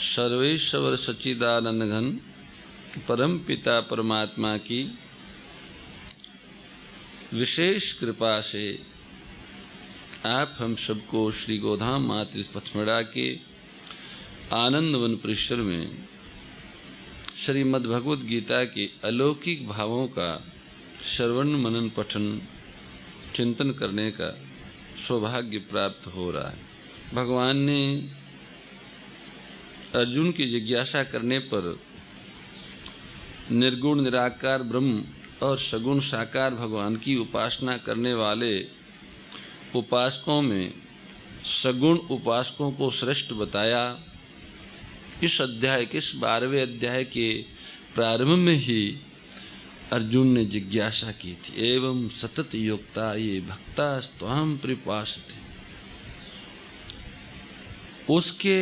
सर्वेश्वर सच्चिदानंद घन परम पिता परमात्मा की विशेष कृपा से आप हम सबको श्री गोधाम मातृ पथमड़ा के आनंदवन परिसर में श्रीमद् भगवद गीता के अलौकिक भावों का श्रवण मनन पठन चिंतन करने का सौभाग्य प्राप्त हो रहा है। भगवान ने अर्जुन की जिज्ञासा करने पर निर्गुण निराकार ब्रह्म और सगुण साकार भगवान की उपासना करने वाले उपासकों में सगुण उपासकों को श्रेष्ठ बताया। इस अध्याय के 12वें अध्याय के प्रारंभ में ही अर्जुन ने जिज्ञासा की थी, एवं सतत युक्ता ये भक्ता स्वाम परिपासते। उसके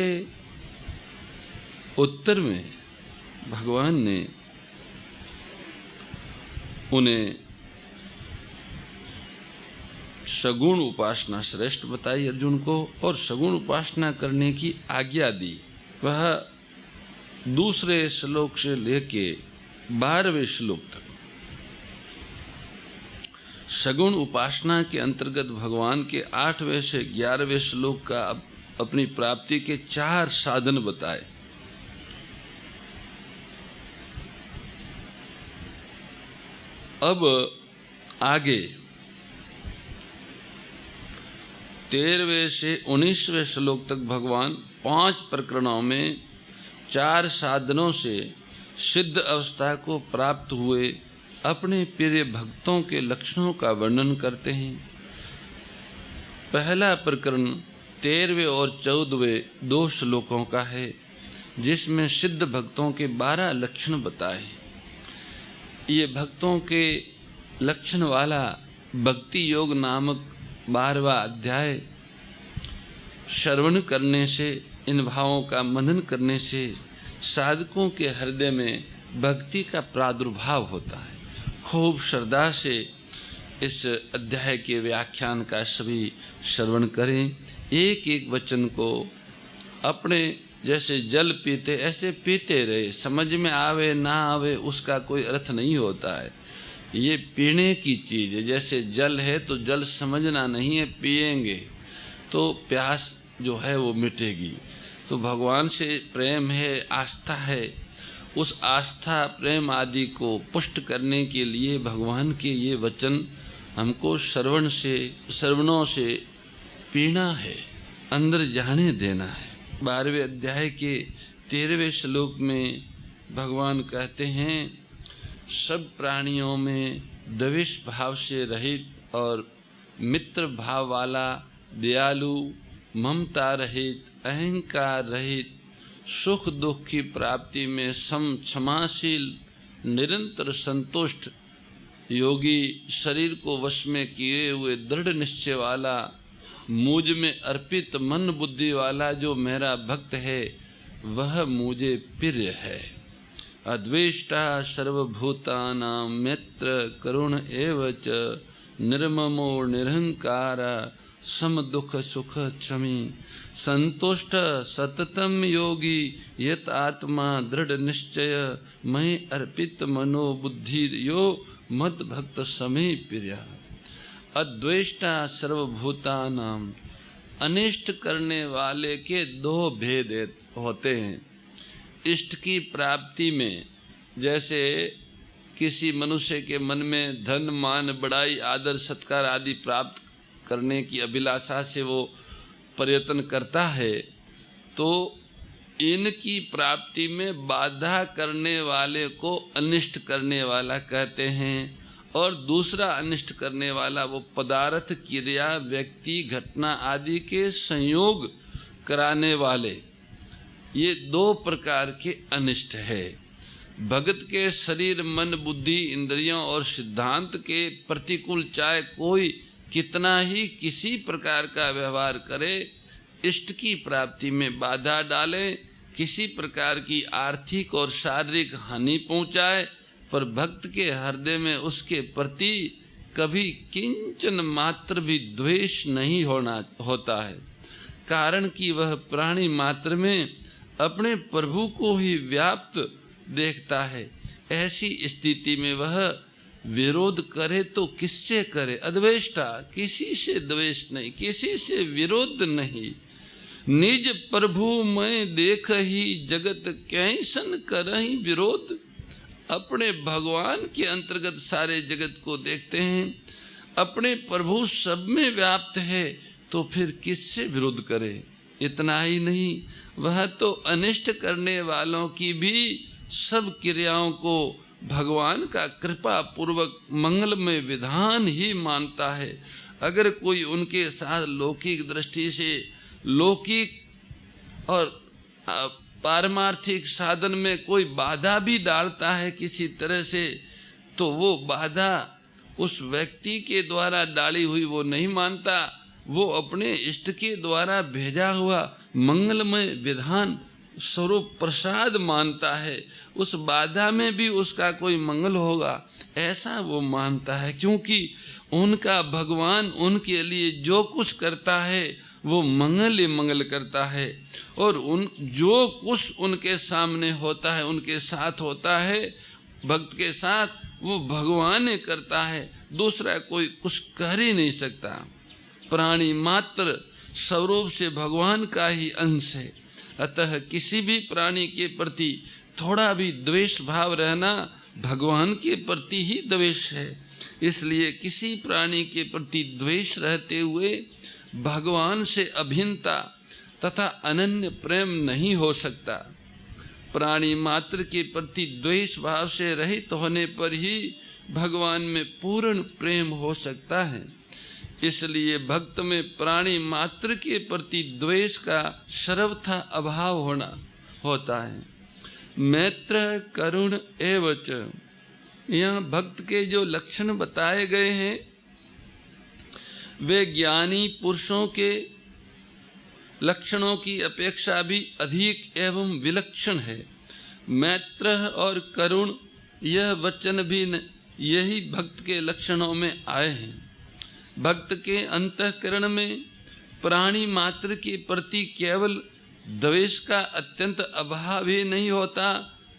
उत्तर में भगवान ने उन्हें सगुण उपासना श्रेष्ठ बताई अर्जुन को और सगुण उपासना करने की आज्ञा दी। वह दूसरे श्लोक से लेके 12वें श्लोक तक सगुण उपासना के अंतर्गत भगवान के 8वें से 11वें श्लोक का अपनी प्राप्ति के 4 साधन बताए। अब आगे 13वें से 19वें श्लोक तक भगवान 5 प्रकरणों में 4 साधनों से सिद्ध अवस्था को प्राप्त हुए अपने प्रिय भक्तों के लक्षणों का वर्णन करते हैं। पहला प्रकरण 13वें और 14वें 2 श्लोकों का है, जिसमें सिद्ध भक्तों के 12 लक्षण बताए। ये भक्तों के लक्षण वाला भक्ति योग नामक 12वां अध्याय श्रवण करने से, इन भावों का मनन करने से साधकों के हृदय में भक्ति का प्रादुर्भाव होता है। खूब श्रद्धा से इस अध्याय के व्याख्यान का सभी श्रवण करें। एक एक वचन को अपने जैसे जल पीते ऐसे पीते रहे। समझ में आवे ना आवे उसका कोई अर्थ नहीं होता है। ये पीने की चीज़ है। जैसे जल है तो जल समझना नहीं है, पिएंगे तो प्यास जो है वो मिटेगी। तो भगवान से प्रेम है, आस्था है, उस आस्था प्रेम आदि को पुष्ट करने के लिए भगवान के ये वचन हमको श्रवणों से पीना है, अंदर जाने देना है। 12वें अध्याय के 13वें श्लोक में भगवान कहते हैं, सब प्राणियों में द्वेष भाव से रहित और मित्र भाव वाला, दयालु, ममता रहित, अहंकार रहित, सुख दुख की प्राप्ति में क्षमाशील, निरंतर संतुष्ट, योगी, शरीर को वश में किए हुए दृढ़ निश्चय वाला, मुझ में अर्पित मन बुद्धि वाला जो मेरा भक्त है वह मुझे प्रिय है। अद्वेष्टा सर्वभूतानां मित्र करुण एव च, निर्ममो निरहंकार, सम दुख सुख क्षमी, संतुष्ट सततम योगी, यत आत्मा दृढ़ निश्चय, मयि अर्पित मनो बुद्धि यो मद भक्त समे प्रिय। अद्वेष्टा सर्वभूतानां, अनिष्ट करने वाले के 2 भेद होते हैं। इष्ट की प्राप्ति में जैसे किसी मनुष्य के मन में धन मान बड़ाई आदर सत्कार आदि प्राप्त करने की अभिलाषा से वो प्रयत्न करता है, तो इनकी प्राप्ति में बाधा करने वाले को अनिष्ट करने वाला कहते हैं। और दूसरा अनिष्ट करने वाला वो पदार्थ, क्रिया, व्यक्ति, घटना आदि के संयोग कराने वाले। ये 2 प्रकार के अनिष्ट है। भगत के शरीर, मन, बुद्धि, इंद्रियों और सिद्धांत के प्रतिकूल चाहे कोई कितना ही किसी प्रकार का व्यवहार करे, इष्ट की प्राप्ति में बाधा डाले, किसी प्रकार की आर्थिक और शारीरिक हानि पहुँचाए, पर भक्त के हृदय में उसके प्रति कभी किंचन मात्र भी द्वेष नहीं होता है। कारण कि वह प्राणी मात्र में अपने प्रभु को ही व्याप्त देखता है। ऐसी स्थिति में वह विरोध करे तो किससे करे? अद्वेष्टा, किसी से द्वेष नहीं, किसी से विरोध नहीं। निज प्रभु मैं देख ही जगत कैसन करहि विरोध। अपने भगवान के अंतर्गत सारे जगत को देखते हैं, अपने प्रभु सब में व्याप्त है, तो फिर किससे विरोध करे? इतना ही नहीं, वह तो अनिष्ट करने वालों की भी सब क्रियाओं को भगवान का कृपा पूर्वक मंगलमय विधान ही मानता है। अगर कोई उनके साथ लौकिक दृष्टि से लौकिक और पारमार्थिक साधन में कोई बाधा भी डालता है किसी तरह से, तो वो बाधा उस व्यक्ति के द्वारा डाली हुई वो नहीं मानता, वो अपने इष्ट के द्वारा भेजा हुआ मंगलमय विधान स्वरूप प्रसाद मानता है। उस बाधा में भी उसका कोई मंगल होगा ऐसा वो मानता है, क्योंकि उनका भगवान उनके लिए जो कुछ करता है वो मंगल ही मंगल करता है। और जो कुछ उनके सामने होता है, उनके साथ होता है, भक्त के साथ, वो भगवान ही करता है, दूसरा कोई कुछ कर ही नहीं सकता। प्राणी मात्र स्वरूप से भगवान का ही अंश है, अतः किसी भी प्राणी के प्रति थोड़ा भी द्वेष भाव रहना भगवान के प्रति ही द्वेष है। इसलिए किसी प्राणी के प्रति द्वेष रहते हुए भगवान से अभिन्नता तथा अनन्य प्रेम नहीं हो सकता। प्राणी मात्र के प्रति द्वेष भाव से रहित होने पर ही भगवान में पूर्ण प्रेम हो सकता है। इसलिए भक्त में प्राणी मात्र के प्रति द्वेष का सर्वथा अभाव होता है। मैत्र करुण एवच, यहाँ भक्त के जो लक्षण बताए गए हैं वे ज्ञानी पुरुषों के लक्षणों की अपेक्षा भी अधिक एवं विलक्षण है। मैत्र और करुण यह वचन भी यही भक्त के लक्षणों में आए हैं। भक्त के अंतःकरण में प्राणी मात्र के प्रति केवल द्वेष का अत्यंत अभाव ही नहीं होता,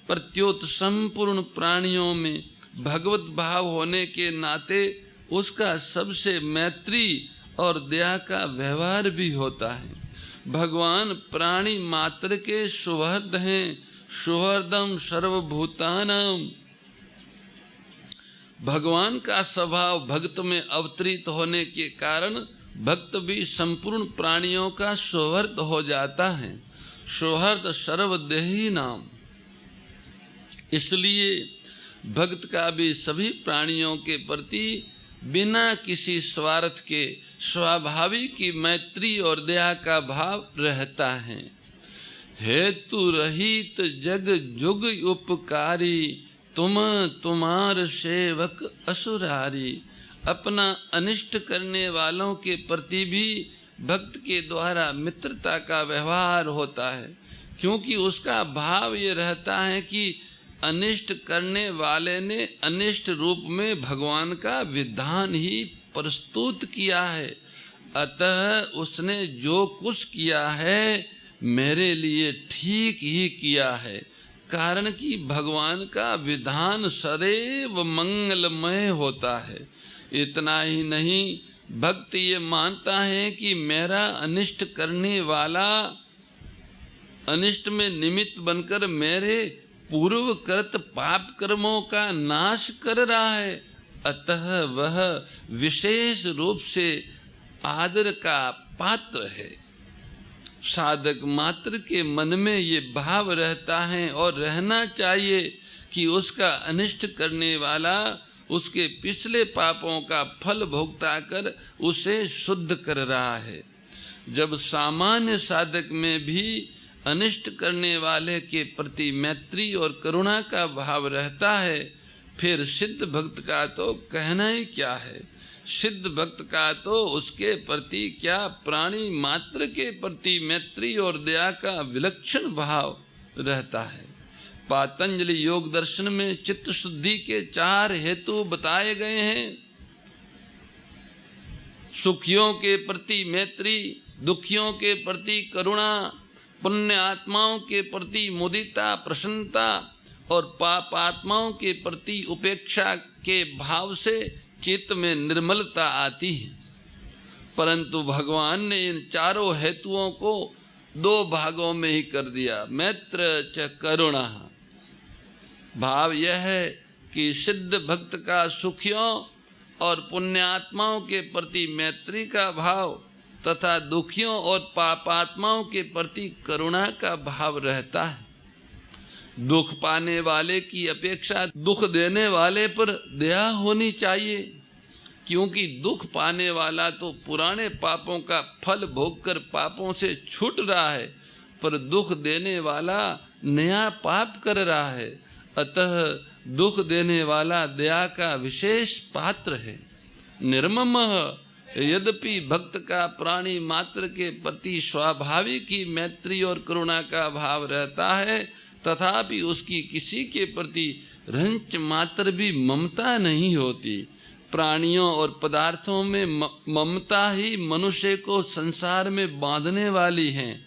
प्रत्युत संपूर्ण प्राणियों में भगवत भाव होने के नाते उसका सबसे मैत्री और दया का व्यवहार भी होता है। भगवान प्राणी मात्र के सुहृद हैं, सुहृदम सर्वभूतानां। भगवान का स्वभाव भक्त में अवतरित होने के कारण भक्त भी संपूर्ण प्राणियों का सुहृद हो जाता है। सुहृद सर्वदेही नाम। इसलिए भक्त का भी सभी प्राणियों के प्रति बिना किसी स्वार्थ के स्वाभाविक की मैत्री और दया का भाव रहता है। हेतु रहित जग जुग उपकारी, तुम तुम्हार सेवक असुरारी। अपना अनिष्ट करने वालों के प्रति भी भक्त के द्वारा मित्रता का व्यवहार होता है, क्योंकि उसका भाव ये रहता है कि अनिष्ट करने वाले ने अनिष्ट रूप में भगवान का विधान ही प्रस्तुत किया है, अतः उसने जो कुछ किया है मेरे लिए ठीक ही किया है। कारण कि भगवान का विधान सदैव मंगलमय होता है। इतना ही नहीं, भक्त ये मानता है कि मेरा अनिष्ट करने वाला अनिष्ट में निमित्त बनकर मेरे पूर्व कृत पाप कर्मों का नाश कर रहा है, अतः वह विशेष रूप से आदर का पात्र है। साधक मात्र के मन में ये भाव रहता है और रहना चाहिए कि उसका अनिष्ट करने वाला उसके पिछले पापों का फल भोगता कर उसे शुद्ध कर रहा है। जब सामान्य साधक में भी अनिष्ट करने वाले के प्रति मैत्री और करुणा का भाव रहता है, फिर सिद्ध भक्त का तो कहना ही क्या है। सिद्ध भक्त का तो उसके प्रति क्या, प्राणी मात्र के प्रति मैत्री और दया का विलक्षण भाव रहता है। पातंजलि योग दर्शन में चित्त शुद्धि के 4 हेतु बताए गए हैं। सुखियों के प्रति मैत्री, दुखियों के प्रति करुणा, पुण्य आत्माओं के प्रति मुदिता, प्रसन्नता और पाप आत्माओं के प्रति उपेक्षा के भाव से चित्त में निर्मलता आती है। परंतु भगवान ने इन चारों हेतुओं को दो भागों में ही कर दिया, मैत्र च करुणा। भाव यह है कि सिद्ध भक्त का सुखियों और पुण्यात्माओं के प्रति मैत्री का भाव तथा दुखियों और पापात्माओं के प्रति करुणा का भाव रहता है। दुख पाने वाले की अपेक्षा दुख देने वाले पर दया होनी चाहिए, क्योंकि दुख पाने वाला तो पुराने पापों का फल भोगकर पापों से छूट रहा है, पर दुख देने वाला नया पाप कर रहा है। अतः दुख देने वाला दया का विशेष पात्र है। निर्ममः, यद्यपि भक्त का प्राणी मात्र के प्रति स्वाभाविक ही मैत्री और करुणा का भाव रहता है, तथापि उसकी किसी के प्रति रंच मात्र भी ममता नहीं होती। प्राणियों और पदार्थों में ममता ही मनुष्य को संसार में बांधने वाली है।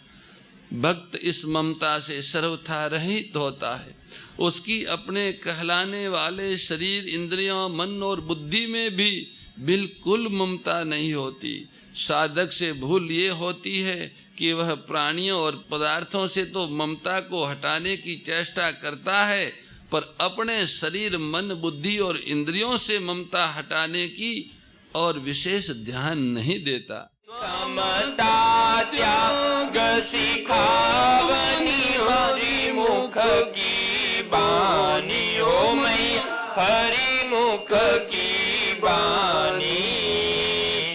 भक्त इस ममता से सर्वथा रहित होता है। उसकी अपने कहलाने वाले शरीर, इंद्रियों, मन और बुद्धि में भी बिल्कुल ममता नहीं होती। साधक से भूल ये होती है कि वह प्राणियों और पदार्थों से तो ममता को हटाने की चेष्टा करता है, पर अपने शरीर, मन, बुद्धि और इंद्रियों से ममता हटाने की और विशेष ध्यान नहीं देता। समता त्याग सिखावनी हरि मुख की बानी, ओ मैया हरि मुख की बानी।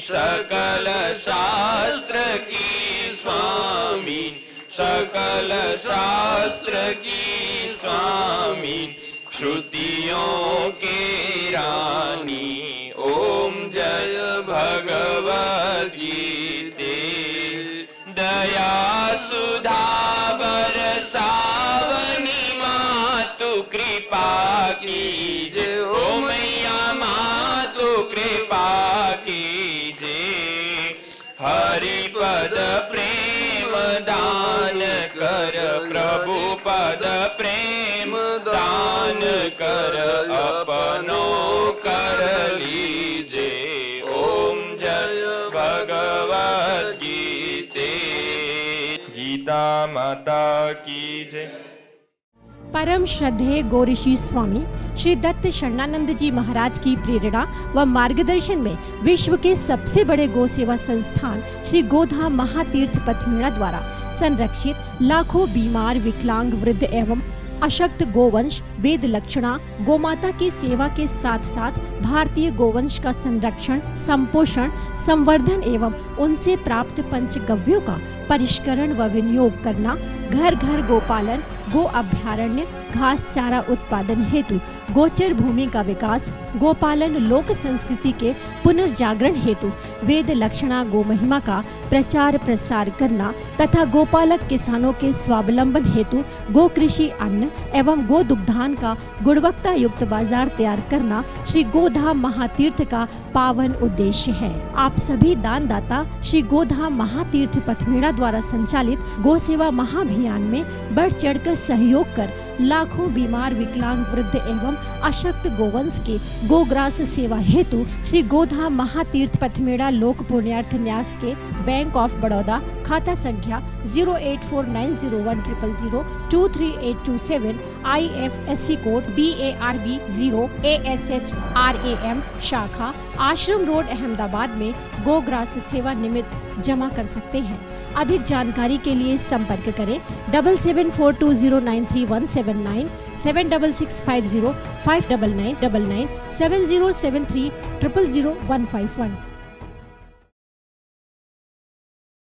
सकल शास्त्र की स्वामी, सकल शास्त्र की स्वामी, श्रुतियों के रानी। ओम जय भगवत गीते। दया सुधा बरसावनी मातु कृपा कीजे, ओ मैया मातु कृपा कीजे। हरि पद प्रेम दान कर, प्रभु पद प्रेम दान कर, अपनो कर लीजे। ओम जय भगवत गीते। गीता माता की जय। परम श्रद्धेय गौरीशी स्वामी श्री दत्त शरणानंद जी महाराज की प्रेरणा व मार्गदर्शन में विश्व के सबसे बड़े गौ सेवा संस्थान श्री गोधाम महातीर्थ पथमेड़ा द्वारा संरक्षित लाखों बीमार, विकलांग, वृद्ध एवं अशक्त गोवंश वेद लक्षणा गोमाता की सेवा के साथ साथ भारतीय गोवंश का संरक्षण, संपोषण, संवर्धन एवं उनसे प्राप्त पंचगव्यों का परिष्करण व विनियोग करना, घर घर गोपालन, गो अभ्यारण्य, घास चारा उत्पादन हेतु गोचर भूमि का विकास, गोपालन लोक संस्कृति के पुनर्जागरण हेतु वेद लक्षणा गो महिमा का प्रचार प्रसार करना तथा गोपालक किसानों के स्वावलंबन हेतु गो कृषि अन्न एवं गो दुग्धान का गुणवत्ता युक्त बाजार तैयार करना श्री गोधाम महातीर्थ का पावन उद्देश्य है। आप सभी दानदाता श्री गोधाम महातीर्थ पथमेड़ा द्वारा संचालित गो सेवा महाअभियान में बढ़ चढ़कर सहयोग कर लाखों बीमार, विकलांग, वृद्ध एवं अशक्त गोवंश के गोग्रास सेवा हेतु श्री गोधाम महातीर्थ पथमेड़ा लोक पुण्यार्थ न्यास के बैंक ऑफ बड़ौदा खाता संख्या 084901000238827 IFSC कोड BARB 0 ASHRAM शाखा आश्रम रोड अहमदाबाद में गोग्रास सेवा निमित्त जमा कर सकते हैं। अधिक जानकारी के लिए संपर्क करें 7742093179 7665059999 7073000151।